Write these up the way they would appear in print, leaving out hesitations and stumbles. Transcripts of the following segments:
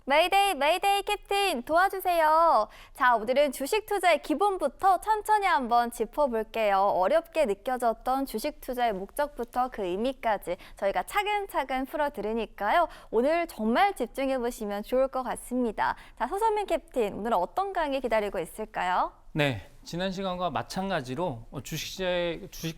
메이데이, 메이데이 캡틴 도와주세요. 자, 오늘은 주식 투자의 기본부터 천천히 한번 짚어볼게요. 어렵게 느껴졌던 주식 투자의 목적부터 그 의미까지 저희가 차근차근 풀어드리니까요. 오늘 정말 집중해보시면 좋을 것 같습니다. 자, 서선민 캡틴, 오늘은 어떤 강의 기다리고 있을까요? 네, 지난 시간과 마찬가지로 주식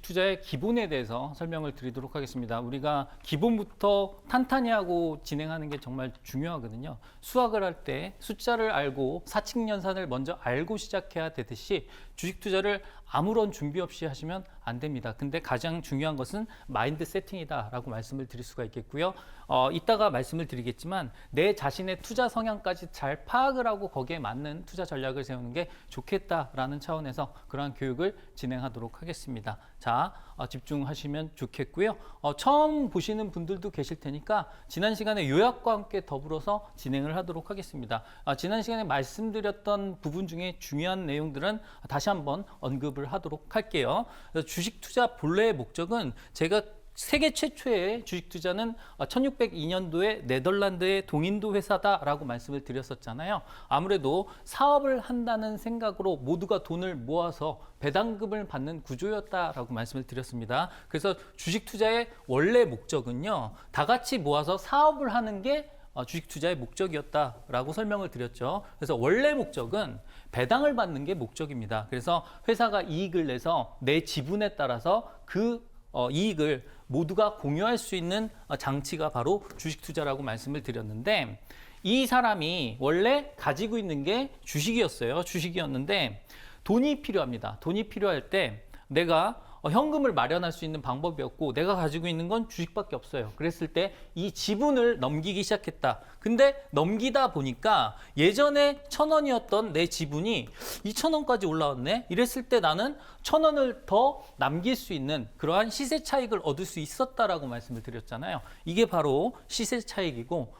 투자의 기본에 대해서 설명을 드리도록 하겠습니다. 우리가 기본부터 탄탄히 하고 진행하는 게 정말 중요하거든요. 수학을 할 때 숫자를 알고 사칙연산을 먼저 알고 시작해야 되듯이 주식 투자를 아무런 준비 없이 하시면 안 됩니다. 근데 가장 중요한 것은 마인드 세팅이다라고 말씀을 드릴 수가 있겠고요. 이따가 말씀을 드리겠지만 내 자신의 투자 성향까지 잘 파악을 하고 거기에 맞는 투자 전략을 세우는 게 좋겠다라는 차원에서 그러한 교육을 진행하도록 하겠습니다. 자, 집중하시면 좋겠고요. 처음 보시는 분들도 계실 테니까 지난 시간에 요약과 함께 더불어서 진행을 하도록 하겠습니다. 지난 시간에 말씀드렸던 부분 중에 중요한 내용들은 다시 한번 언급을 하도록 할게요. 주식 투자 본래의 목적은 제가 세계 최초의 주식 투자는 1602년도에 네덜란드의 동인도 회사다라고 말씀을 드렸었잖아요. 아무래도 사업을 한다는 생각으로 모두가 돈을 모아서 배당금을 받는 구조였다라고 말씀을 드렸습니다. 그래서 주식 투자의 원래 목적은요, 다 같이 모아서 사업을 하는 게 주식 투자의 목적이었다라고 설명을 드렸죠. 그래서 원래 목적은 배당을 받는 게 목적입니다. 그래서 회사가 이익을 내서 내 지분에 따라서 그 이익을 모두가 공유할 수 있는 장치가 바로 주식 투자라고 말씀을 드렸는데, 이 사람이 원래 가지고 있는 게 주식이었어요. 주식이었는데 돈이 필요합니다. 돈이 필요할 때 내가 현금을 마련할 수 있는 방법이 없고 내가 가지고 있는 건 주식밖에 없어요. 그랬을 때 이 지분을 넘기기 시작했다. 근데 넘기다 보니까 예전에 1,000원이었던 내 지분이 2,000원까지 올라왔네. 이랬을 때 나는 1,000원을 더 남길 수 있는 그러한 시세 차익을 얻을 수 있었다라고 말씀을 드렸잖아요. 이게 바로 시세 차익이고,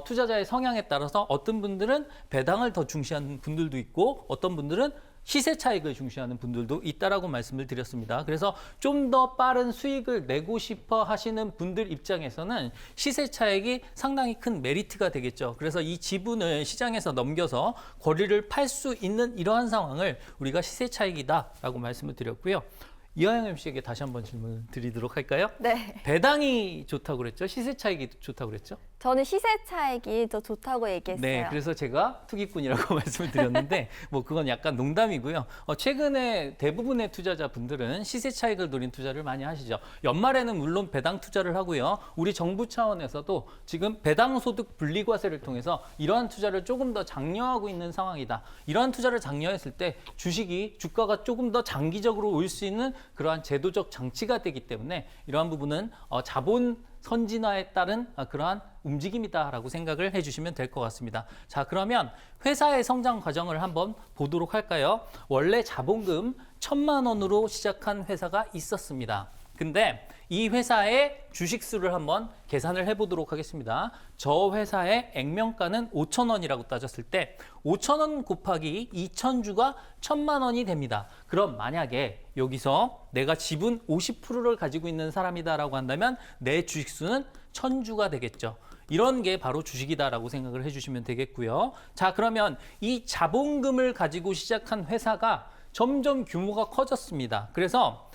투자자의 성향에 따라서 어떤 분들은 배당을 더 중시하는 분들도 있고 어떤 분들은 시세 차익을 중시하는 분들도 있다라고 말씀을 드렸습니다. 그래서 좀 더 빠른 수익을 내고 싶어 하시는 분들 입장에서는 시세 차익이 상당히 큰 메리트가 되겠죠. 그래서 이 지분을 시장에서 넘겨서 권리를 팔 수 있는 이러한 상황을 우리가 시세 차익이다라고 말씀을 드렸고요. 이하영 MC에게 다시 한번 질문 드리도록 할까요? 네. 배당이 좋다고 그랬죠? 시세 차익이 좋다고 그랬죠? 저는 시세 차익이 더 좋다고 얘기했어요. 네, 그래서 제가 투기꾼이라고 말씀을 드렸는데 뭐 그건 약간 농담이고요. 최근에 대부분의 투자자분들은 시세 차익을 노린 투자를 많이 하시죠. 연말에는 물론 배당 투자를 하고요. 우리 정부 차원에서도 지금 배당 소득 분리과세를 통해서 이러한 투자를 조금 더 장려하고 있는 상황이다. 이러한 투자를 장려했을 때 주가가 조금 더 장기적으로 올 수 있는 그러한 제도적 장치가 되기 때문에 이러한 부분은 자본 선진화에 따른 그러한 움직임이다라고 생각을 해주시면 될 것 같습니다. 자, 그러면 회사의 성장 과정을 한번 보도록 할까요? 원래 자본금 1,000만 원으로 시작한 회사가 있었습니다. 근데 이 회사의 주식수를 한번 계산을 해보도록 하겠습니다. 저 회사의 액면가는 5,000원이라고 따졌을 때 5,000원 곱하기 2,000주가 1,000만 원이 됩니다. 그럼 만약에 여기서 내가 지분 50%를 가지고 있는 사람이다라고 한다면 내 주식수는 1,000주가 되겠죠. 이런 게 바로 주식이다라고 생각을 해주시면 되겠고요. 자, 그러면 이 자본금을 가지고 시작한 회사가 점점 규모가 커졌습니다. 그래서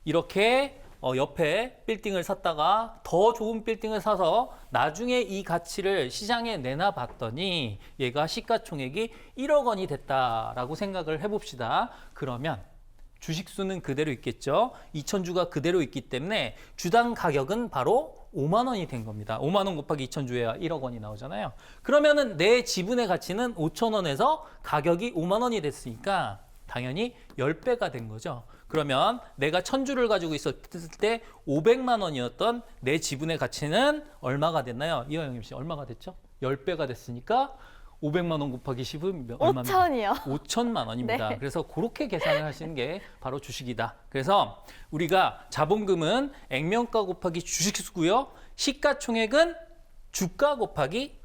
이렇게 옆에 빌딩을 샀다가 더 좋은 빌딩을 사서 나중에 이 가치를 시장에 내놔봤더니 얘가 시가총액이 1억 원이 됐다라고 생각을 해봅시다. 그러면 주식수는 그대로 있겠죠. 2,000주가 그대로 있기 때문에 주당 가격은 바로 5만 원이 된 겁니다. 5만 원 곱하기 2,000주에야 1억 원이 나오잖아요. 그러면은 내 지분의 가치는 5,000원에서 가격이 5만 원이 됐으니까 당연히 10배가 된 거죠. 그러면 내가 1,000주를 가지고 있었을 때 500만 원이었던 내 지분의 가치는 얼마가 됐나요? 이하영 씨, 얼마가 됐죠? 10배가 됐으니까 500만 원 곱하기 10은 얼마입니까? 5천이요. 5천만 원입니다. 네. 그래서 그렇게 계산을 하시는 게 바로 주식이다. 그래서 우리가 자본금은 액면가 곱하기 주식수고요. 시가총액은 주가 곱하기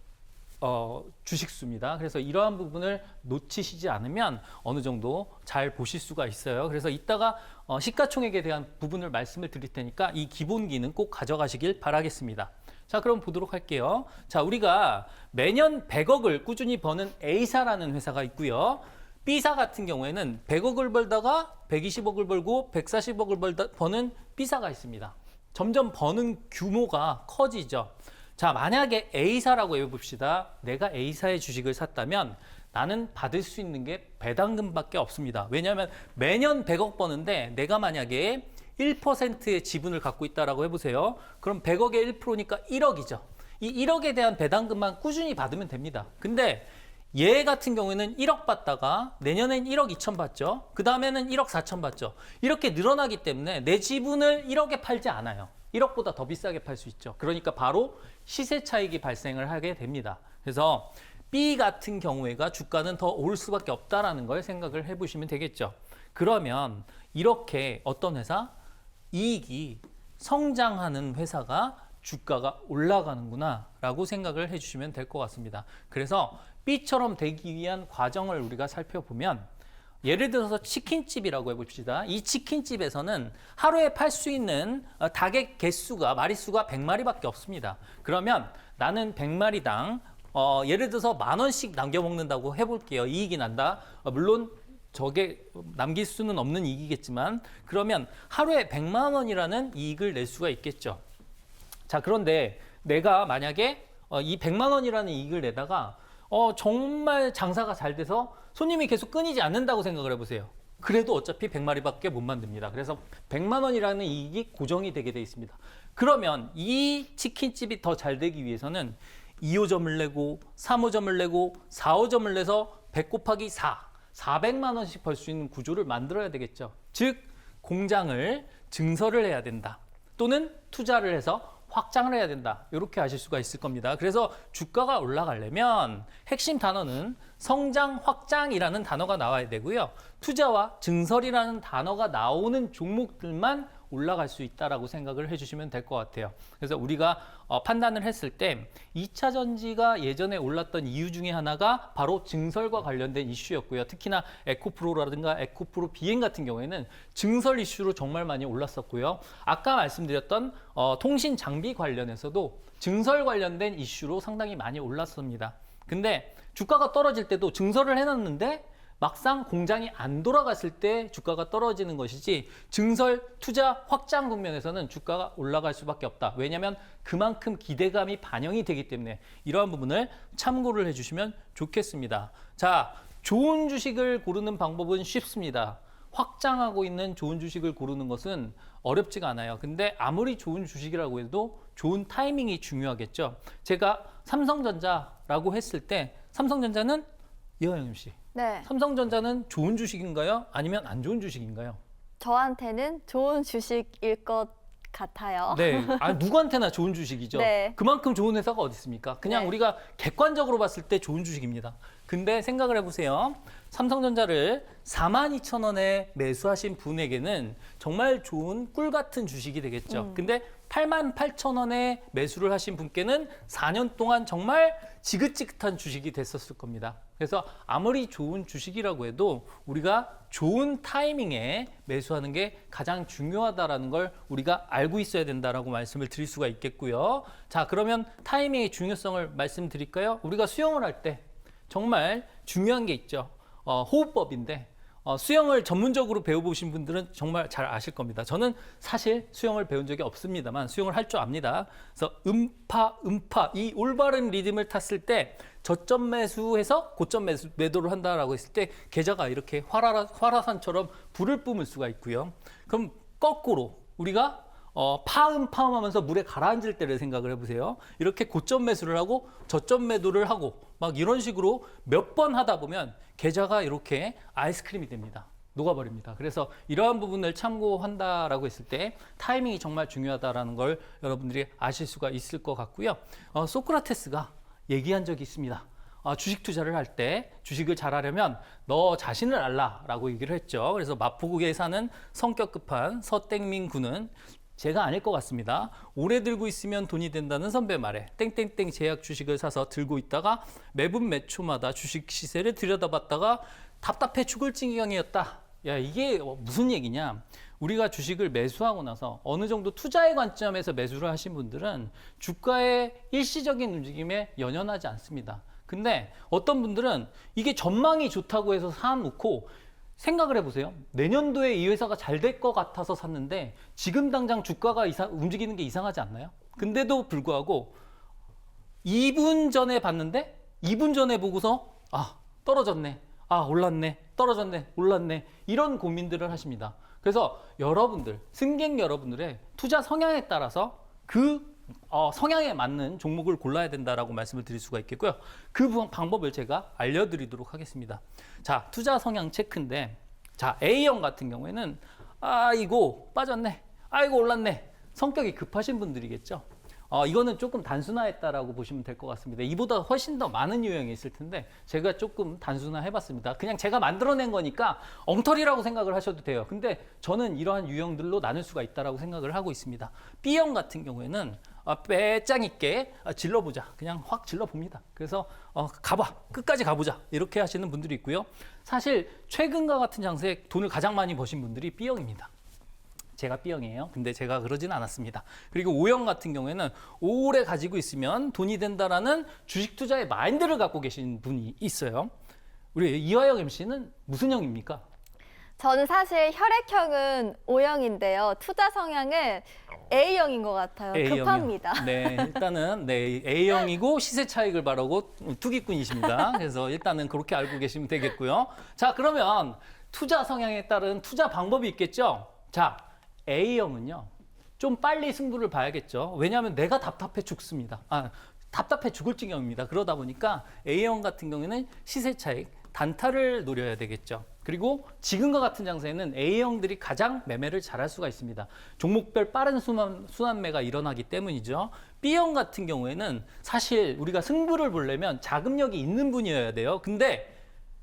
주식수입니다. 그래서 이러한 부분을 놓치시지 않으면 어느 정도 잘 보실 수가 있어요. 그래서 이따가 시가총액에 대한 부분을 말씀을 드릴 테니까 이 기본기는 꼭 가져가시길 바라겠습니다. 자, 그럼 보도록 할게요. 자, 우리가 매년 100억을 꾸준히 버는 A사라는 회사가 있고요. B사 같은 경우에는 100억을 벌다가 120억을 벌고 140억을 버는 B사가 있습니다. 점점 버는 규모가 커지죠. 자, 만약에 A사라고 해봅시다. 내가 A사의 주식을 샀다면 나는 받을 수 있는 게 배당금밖에 없습니다. 왜냐하면 매년 100억 버는데 내가 만약에 1%의 지분을 갖고 있다라고 해보세요. 그럼 100억의 1%니까 1억이죠. 이 1억에 대한 배당금만 꾸준히 받으면 됩니다. 근데 얘 같은 경우에는 1억 받다가 내년엔 1억 2천 받죠. 그 다음에는 1억 4천 받죠. 이렇게 늘어나기 때문에 내 지분을 1억에 팔지 않아요. 1억보다 더 비싸게 팔 수 있죠. 그러니까 바로 시세 차익이 발생을 하게 됩니다. 그래서 B 같은 경우에가 주가는 더 오를 수밖에 없다라는 걸 생각을 해보시면 되겠죠. 그러면 이렇게 어떤 회사? 이익이 성장하는 회사가 주가가 올라가는구나 라고 생각을 해주시면 될 것 같습니다. 그래서 B처럼 되기 위한 과정을 우리가 살펴보면 예를 들어서 치킨집이라고 해봅시다. 이 치킨집에서는 하루에 팔 수 있는 닭의 개수가 마리수가 100마리밖에 없습니다. 그러면 나는 100마리당 예를 들어서 10,000원씩 남겨 먹는다고 해볼게요. 이익이 난다. 물론 저게 남길 수는 없는 이익이겠지만 그러면 하루에 100만 원이라는 이익을 낼 수가 있겠죠. 자, 그런데 내가 만약에 이 100만 원이라는 이익을 내다가 정말 장사가 잘 돼서 손님이 계속 끊이지 않는다고 생각을 해보세요. 그래도 어차피 100마리밖에 못 만듭니다. 그래서 100만 원이라는 이익이 고정이 되게 돼 있습니다. 그러면 이 치킨집이 더 잘 되기 위해서는 2호점을 내고 3호점을 내고 4호점을 내서 100 곱하기 400만 원씩 벌 수 있는 구조를 만들어야 되겠죠. 즉 공장을 증설을 해야 된다. 또는 투자를 해서 확장을 해야 된다. 이렇게 아실 수가 있을 겁니다. 그래서 주가가 올라가려면 핵심 단어는 성장, 확장이라는 단어가 나와야 되고요. 투자와 증설이라는 단어가 나오는 종목들만 올라갈 수 있다라고 생각을 해주시면 될 것 같아요. 그래서 우리가 판단을 했을 때 2차 전지가 예전에 올랐던 이유 중에 하나가 바로 증설과 관련된 이슈였고요. 특히나 에코프로라든가 에코프로 비행 같은 경우에는 증설 이슈로 정말 많이 올랐었고요. 아까 말씀드렸던 통신 장비 관련해서도 증설 관련된 이슈로 상당히 많이 올랐습니다. 근데 주가가 떨어질 때도 증설을 해놨는데 막상 공장이 안 돌아갔을 때 주가가 떨어지는 것이지 증설, 투자, 확장 국면에서는 주가가 올라갈 수밖에 없다. 왜냐하면 그만큼 기대감이 반영이 되기 때문에 이러한 부분을 참고를 해주시면 좋겠습니다. 자, 좋은 주식을 고르는 방법은 쉽습니다. 확장하고 있는 좋은 주식을 고르는 것은 어렵지가 않아요. 근데 아무리 좋은 주식이라고 해도 좋은 타이밍이 중요하겠죠. 제가 삼성전자라고 했을 때 삼성전자는 이화영 씨. 네. 삼성전자는 좋은 주식인가요? 아니면 안 좋은 주식인가요? 저한테는 좋은 주식일 것 같아요. 네, 누구한테나 좋은 주식이죠. 네. 그만큼 좋은 회사가 어디 있습니까? 그냥 네. 우리가 객관적으로 봤을 때 좋은 주식입니다. 근데 생각을 해보세요. 삼성전자를 42,000원에 매수하신 분에게는 정말 좋은 꿀 같은 주식이 되겠죠. 근데 88,000원에 매수를 하신 분께는 4년 동안 정말 지긋지긋한 주식이 됐었을 겁니다. 그래서 아무리 좋은 주식이라고 해도 우리가 좋은 타이밍에 매수하는 게 가장 중요하다라는 걸 우리가 알고 있어야 된다라고 말씀을 드릴 수가 있겠고요. 자, 그러면 타이밍의 중요성을 말씀드릴까요? 우리가 수영을 할 때 정말 중요한 게 있죠. 호흡법인데 수영을 전문적으로 배워보신 분들은 정말 잘 아실 겁니다. 저는 사실 수영을 배운 적이 없습니다만 수영을 할 줄 압니다. 그래서 음파 이 올바른 리듬을 탔을 때 저점 매수해서 고점 매도를 한다라고 했을 때 계좌가 이렇게 활화산처럼 불을 뿜을 수가 있고요. 그럼 거꾸로 우리가 파음 하면서 물에 가라앉을 때를 생각을 해보세요. 이렇게 고점 매수를 하고 저점 매도를 하고 막 이런 식으로 몇 번 하다 보면 계좌가 이렇게 아이스크림이 됩니다. 녹아버립니다. 그래서 이러한 부분을 참고한다라고 했을 때 타이밍이 정말 중요하다라는 걸 여러분들이 아실 수가 있을 것 같고요. 소크라테스가 얘기한 적이 있습니다. 주식 투자를 할 때 주식을 잘하려면 너 자신을 알라라고 얘기를 했죠. 그래서 마포구에 사는 성격 급한 서땡민 군은 제가 아닐 것 같습니다. 오래 들고 있으면 돈이 된다는 선배 말에 땡땡땡 제약 주식을 사서 들고 있다가 매분 매 초마다 주식 시세를 들여다봤다가 답답해 죽을 지경이었다. 야, 이게 무슨 얘기냐? 우리가 주식을 매수하고 나서 어느 정도 투자의 관점에서 매수를 하신 분들은 주가의 일시적인 움직임에 연연하지 않습니다. 근데 어떤 분들은 이게 전망이 좋다고 해서 사놓고 생각을 해보세요. 내년도에 이 회사가 잘 될 것 같아서 샀는데 지금 당장 주가가 움직이는 게 이상하지 않나요? 근데도 불구하고 2분 전에 봤는데 2분 전에 보고서 떨어졌네. 올랐네. 떨어졌네. 올랐네. 이런 고민들을 하십니다. 그래서 여러분들, 승객 여러분들의 투자 성향에 따라서 그 성향에 맞는 종목을 골라야 된다라고 말씀을 드릴 수가 있겠고요. 그 방법을 제가 알려드리도록 하겠습니다. 자, 투자 성향 체크인데, 자, A형 같은 경우에는 이거 빠졌네. 이거 올랐네. 성격이 급하신 분들이겠죠. 이거는 조금 단순화했다라고 보시면 될 것 같습니다. 이보다 훨씬 더 많은 유형이 있을 텐데 제가 조금 단순화해봤습니다. 그냥 제가 만들어낸 거니까 엉터리라고 생각을 하셔도 돼요. 근데 저는 이러한 유형들로 나눌 수가 있다라고 생각을 하고 있습니다. B형 같은 경우에는 빼짱 있게 질러보자. 그냥 확 질러봅니다. 그래서 가봐. 끝까지 가보자. 이렇게 하시는 분들이 있고요. 사실 최근과 같은 장세에 돈을 가장 많이 버신 분들이 B형입니다. 제가 B형이에요. 근데 제가 그러진 않았습니다. 그리고 O형 같은 경우에는 오래 가지고 있으면 돈이 된다라는 주식 투자의 마인드를 갖고 계신 분이 있어요. 우리 이화영 MC는 무슨 형입니까? 저는 사실 혈액형은 O형인데요. 투자 성향은 A형인 것 같아요. A형이요. 급합니다. 네, 일단은 A형이고 시세 차익을 바라고 투기꾼이십니다. 그래서 일단은 그렇게 알고 계시면 되겠고요. 자, 그러면 투자 성향에 따른 투자 방법이 있겠죠? 자, A형은요, 좀 빨리 승부를 봐야겠죠. 왜냐하면 내가 답답해 죽습니다. 답답해 죽을 지경입니다. 그러다 보니까 A형 같은 경우에는 시세 차익, 단타를 노려야 되겠죠. 그리고 지금과 같은 장세에는 A형들이 가장 매매를 잘할 수가 있습니다. 종목별 빠른 순환매가 일어나기 때문이죠. B형 같은 경우에는 사실 우리가 승부를 보려면 자금력이 있는 분이어야 돼요. 근데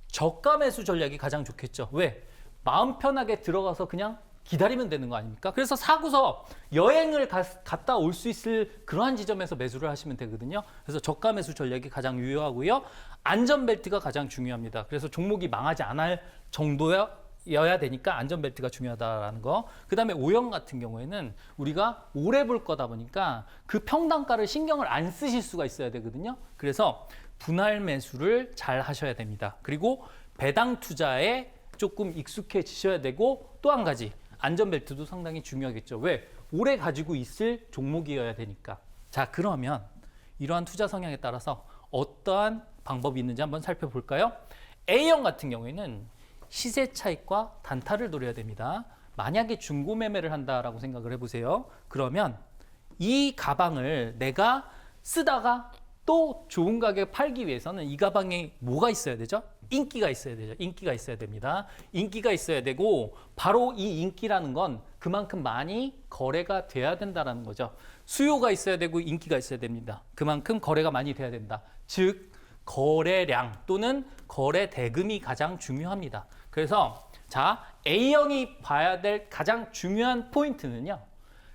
저가 매수 전략이 가장 좋겠죠. 왜? 마음 편하게 들어가서 그냥 기다리면 되는 거 아닙니까? 그래서 사고서 여행을 갔다 올 수 있을 그러한 지점에서 매수를 하시면 되거든요. 그래서 저가 매수 전략이 가장 유효하고요. 안전벨트가 가장 중요합니다. 그래서 종목이 망하지 않을 정도여야 되니까 안전벨트가 중요하다라는 거. 그 다음에 O형 같은 경우에는 우리가 오래 볼 거다 보니까 그 평단가를 신경을 안 쓰실 수가 있어야 되거든요. 그래서 분할 매수를 잘 하셔야 됩니다. 그리고 배당 투자에 조금 익숙해지셔야 되고, 또 한 가지 안전벨트도 상당히 중요하겠죠. 왜? 오래 가지고 있을 종목이어야 되니까. 자, 그러면 이러한 투자 성향에 따라서 어떠한 방법이 있는지 한번 살펴볼까요? A형 같은 경우에는 시세 차익과 단타를 노려야 됩니다. 만약에 중고 매매를 한다라고 생각을 해보세요. 그러면 이 가방을 내가 쓰다가 또 좋은 가격에 팔기 위해서는 이 가방에 뭐가 있어야 되죠? 인기가 있어야 되죠. 인기가 있어야 됩니다. 인기가 있어야 되고, 바로 이 인기라는 건 그만큼 많이 거래가 돼야 된다는 거죠. 수요가 있어야 되고 인기가 있어야 됩니다. 그만큼 거래가 많이 돼야 된다. 즉 거래량 또는 거래 대금이 가장 중요합니다. 그래서 자, A형이 봐야 될 가장 중요한 포인트는요,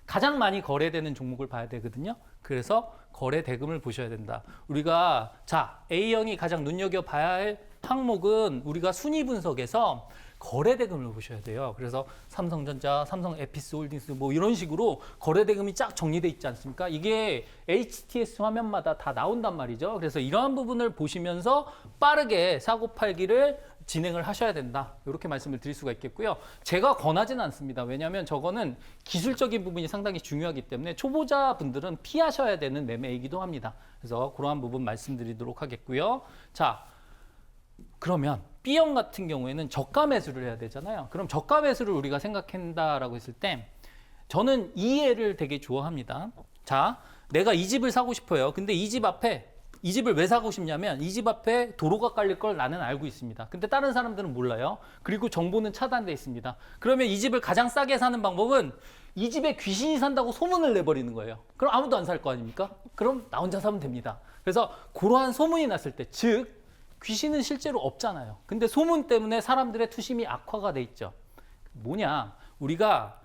가장 많이 거래되는 종목을 봐야 되거든요. 그래서 거래 대금을 보셔야 된다. 우리가 자, A형이 가장 눈여겨봐야 할 항목은 우리가 순위 분석에서 거래 대금을 보셔야 돼요. 그래서 삼성전자, 삼성 에피스홀딩스 뭐 이런 식으로 거래 대금이 쫙 정리돼 있지 않습니까? 이게 HTS 화면마다 다 나온단 말이죠. 그래서 이러한 부분을 보시면서 빠르게 사고 팔기를 진행을 하셔야 된다. 이렇게 말씀을 드릴 수가 있겠고요. 제가 권하지는 않습니다. 왜냐하면 저거는 기술적인 부분이 상당히 중요하기 때문에 초보자분들은 피하셔야 되는 매매이기도 합니다. 그래서 그러한 부분 말씀드리도록 하겠고요. 자, 그러면 B형 같은 경우에는 저가 매수를 해야 되잖아요. 그럼 저가 매수를 우리가 생각한다라고 했을 때 저는 이 예를 되게 좋아합니다. 자, 내가 이 집을 사고 싶어요. 근데 이 집을 왜 사고 싶냐면 이 집 앞에 도로가 깔릴 걸 나는 알고 있습니다. 근데 다른 사람들은 몰라요. 그리고 정보는 차단돼 있습니다. 그러면 이 집을 가장 싸게 사는 방법은 이 집에 귀신이 산다고 소문을 내버리는 거예요. 그럼 아무도 안 살 거 아닙니까? 그럼 나 혼자 사면 됩니다. 그래서 그러한 소문이 났을 때, 즉 귀신은 실제로 없잖아요. 근데 소문 때문에 사람들의 투심이 악화가 돼 있죠. 뭐냐? 우리가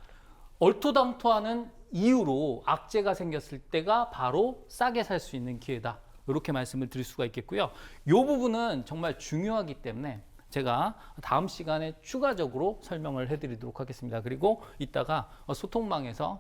얼토당토하는 이유로 악재가 생겼을 때가 바로 싸게 살 수 있는 기회다. 이렇게 말씀을 드릴 수가 있겠고요. 이 부분은 정말 중요하기 때문에 제가 다음 시간에 추가적으로 설명을 해드리도록 하겠습니다. 그리고 이따가 소통방에서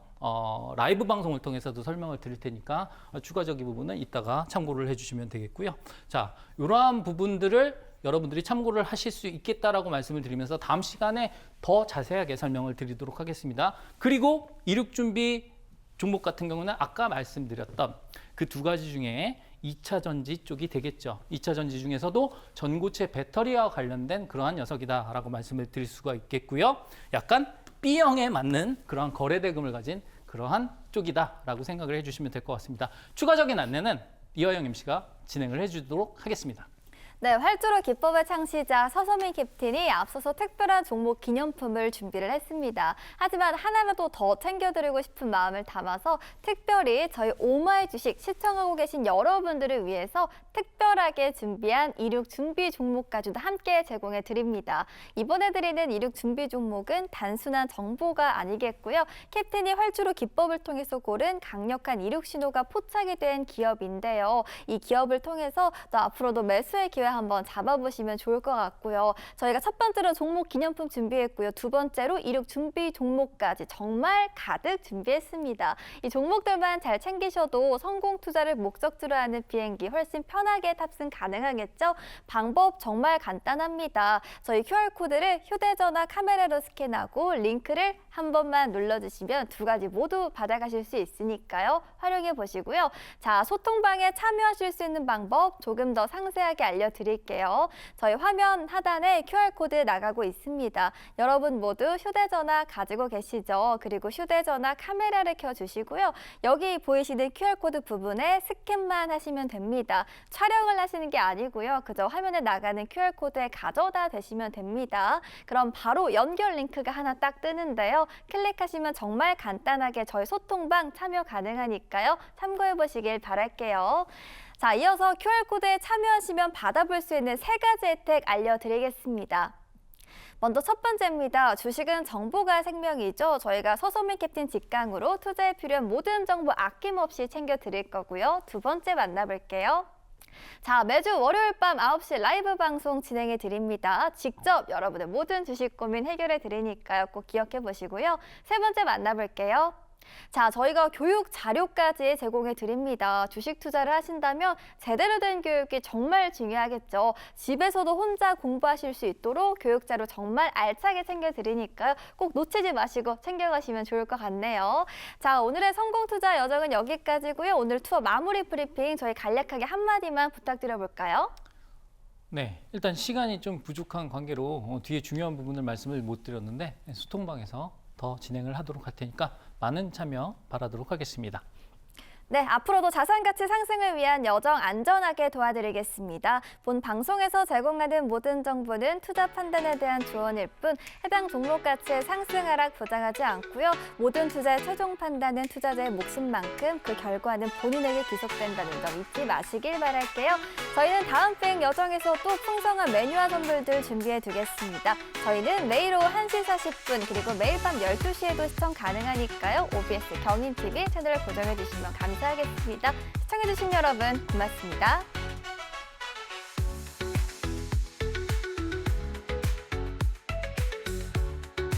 라이브 방송을 통해서도 설명을 드릴 테니까 추가적인 부분은 이따가 참고를 해주시면 되겠고요. 자, 이러한 부분들을 여러분들이 참고를 하실 수 있겠다라고 말씀을 드리면서 다음 시간에 더 자세하게 설명을 드리도록 하겠습니다. 그리고 이륙 준비 종목 같은 경우는 아까 말씀드렸던 그 두 가지 중에 2차 전지 쪽이 되겠죠. 2차 전지 중에서도 전고체 배터리와 관련된 그러한 녀석이다라고 말씀을 드릴 수가 있겠고요. 약간 B형에 맞는 그러한 거래 대금을 가진 그러한 쪽이다라고 생각을 해주시면 될 것 같습니다. 추가적인 안내는 이화영 MC가 진행을 해주도록 하겠습니다. 네, 활주로 기법의 창시자 서서민 캡틴이 앞서서 특별한 종목 기념품을 준비를 했습니다. 하지만 하나라도 더 챙겨드리고 싶은 마음을 담아서 특별히 저희 오마이 주식 시청하고 계신 여러분들을 위해서 특별하게 준비한 이륙 준비 종목까지도 함께 제공해 드립니다. 이번에 드리는 이륙 준비 종목은 단순한 정보가 아니겠고요. 캡틴이 활주로 기법을 통해서 고른 강력한 이륙 신호가 포착이 된 기업인데요. 이 기업을 통해서 또 앞으로도 매수의 기회 한번 잡아보시면 좋을 것 같고요. 저희가 첫 번째로 종목 기념품 준비했고요. 두 번째로 이륙 준비 종목까지 정말 가득 준비했습니다. 이 종목들만 잘 챙기셔도 성공 투자를 목적지로 하는 비행기 훨씬 편하게 탑승 가능하겠죠? 방법 정말 간단합니다. 저희 QR코드를 휴대전화 카메라로 스캔하고 링크를 한 번만 눌러주시면 두 가지 모두 받아가실 수 있으니까요. 활용해 보시고요. 자, 소통방에 참여하실 수 있는 방법 조금 더 상세하게 알려드릴게요. 저희 화면 하단에 QR코드 나가고 있습니다. 여러분 모두 휴대전화 가지고 계시죠? 그리고 휴대전화 카메라를 켜주시고요. 여기 보이시는 QR코드 부분에 스캔만 하시면 됩니다. 촬영을 하시는 게 아니고요. 그저 화면에 나가는 QR코드에 가져다 대시면 됩니다. 그럼 바로 연결 링크가 하나 딱 뜨는데요. 클릭하시면 정말 간단하게 저희 소통방 참여 가능하니까요. 참고해 보시길 바랄게요. 자, 이어서 QR코드에 참여하시면 받아볼 수 있는 세 가지 혜택 알려드리겠습니다. 먼저 첫 번째입니다. 주식은 정보가 생명이죠. 저희가 서소민 캡틴 직강으로 투자에 필요한 모든 정보 아낌없이 챙겨드릴 거고요. 두 번째 만나볼게요. 자, 매주 월요일 밤 9시 라이브 방송 진행해 드립니다. 직접 여러분의 모든 주식 고민 해결해 드리니까요. 꼭 기억해 보시고요. 세 번째 만나볼게요. 자, 저희가 교육 자료까지 제공해 드립니다. 주식 투자를 하신다면 제대로 된 교육이 정말 중요하겠죠. 집에서도 혼자 공부하실 수 있도록 교육 자료 정말 알차게 챙겨 드리니까요. 꼭 놓치지 마시고 챙겨가시면 좋을 것 같네요. 자, 오늘의 성공 투자 여정은 여기까지고요. 오늘 투어 마무리 브리핑 저희 간략하게 한마디만 부탁드려 볼까요? 네, 일단 시간이 좀 부족한 관계로 뒤에 중요한 부분을 말씀을 못 드렸는데 소통방에서 더 진행을 하도록 할 테니까 많은 참여 바라도록 하겠습니다. 네, 앞으로도 자산 가치 상승을 위한 여정 안전하게 도와드리겠습니다. 본 방송에서 제공하는 모든 정보는 투자 판단에 대한 조언일 뿐 해당 종목 가치의 상승 하락 보장하지 않고요. 모든 투자의 최종 판단은 투자자의 몫인만큼 그 결과는 본인에게 귀속된다는 점 잊지 마시길 바랄게요. 저희는 다음 주행 여정에서 또 풍성한 메뉴와 선물들 준비해 두겠습니다. 저희는 매일 오후 1시 40분 그리고 매일 밤 12시에도 시청 가능하니까요. OBS 경인TV 채널을 고정해 주시면 감사하겠습니다. 시청해 주신 여러분 고맙습니다.